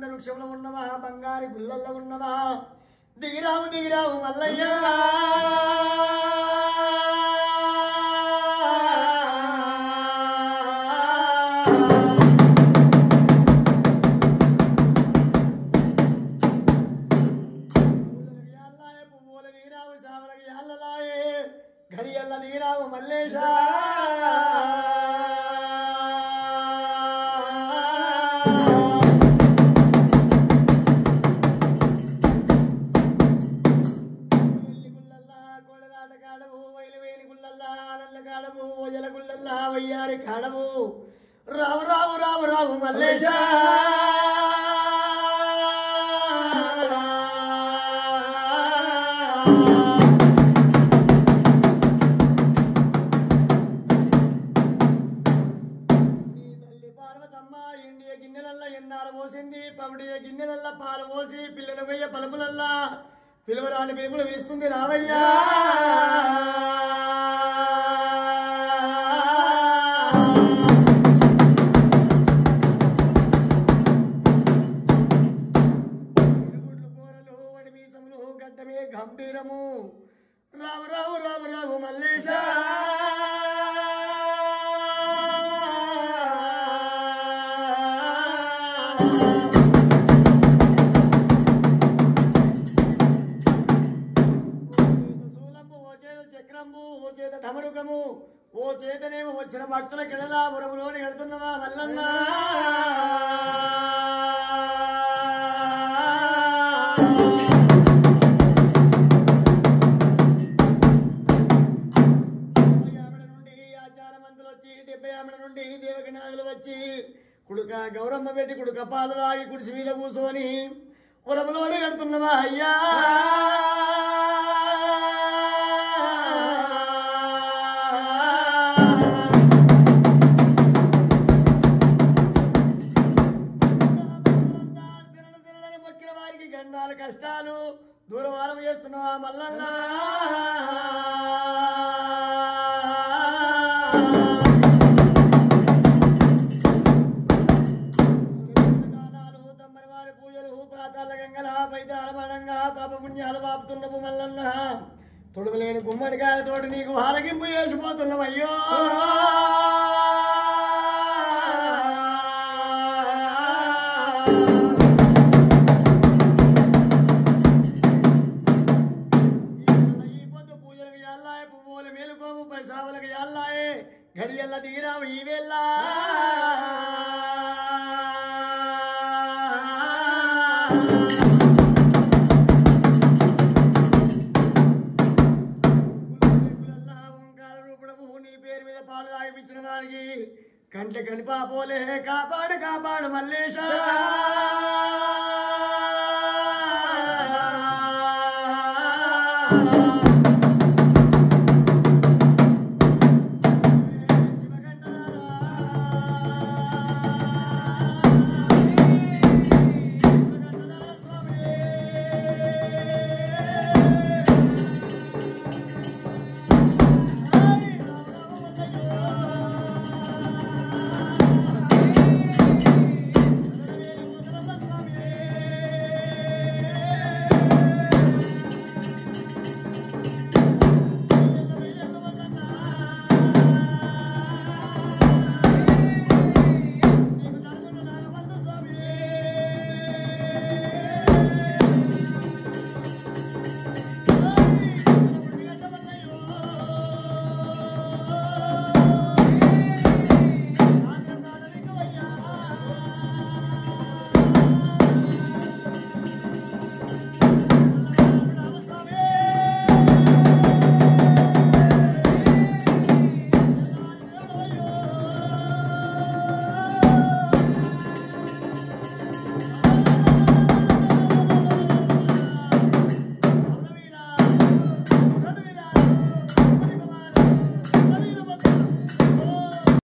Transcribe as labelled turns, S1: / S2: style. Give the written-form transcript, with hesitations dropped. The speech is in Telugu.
S1: వృక్షంలో ఉన్నవా బంగారు గుళ్ళల్లో ఉన్నవా దిగిరావు దిగిరావు మల్లయ్య పువ్వుల దిగిరావు సావలకి అల్లలాయే గడియల్ల దిగిరావు మల్లేశ వయ్యారి కాడము రావు రావు రావు రావు మల్లేశ తల్లి పార్వతమ్మ ఇండియ గిన్నెలల్లా ఎన్నారు పోసింది పమిడియ గిన్నెలల్లా పాలు పోసి పిల్లల వెయ్య పలుపులల్లా పిలువరాని పిలుపులు పిలుస్తుంది రావయ్యా గంభీరము రావు రావు రావు రావు మల్లేశ శూలంబు ఓ చేత చక్రంబు ఓ చేత ఢమరుకము ఓ చేతనేమో వచ్చిన భక్తుల కిడలా ఉరములోని కడుతున్నవా మల్లన్న దేవగణాదులు వచ్చి కుడుక గౌరమ్మ పెట్టి కుడుక పాలు తాగి కుడిసి మీద కూర్చొని ఉరములోనే కడుతున్నవా అయ్యా మొక్కిన వారికి గండాల కష్టాలు దూరవారం చేస్తున్నావా మల్లన్న పాపపుణ్యాలు బాపుతున్నవు మల్లన్న తొడుగులేని గుమ్మడికాయతోటి నీకు ఆరగింపు చేసిపోతున్నావయ్యో ఈ పొద్దు పూజలకు ఎల్లాయి పువ్వులు మేలుకోము పైసావులకు ఎల్లాయి గడియల్ల దిగిరావు ఈ వేళ కంట కనిపాపోలే కాపాడు కాపాడు మల్లేశ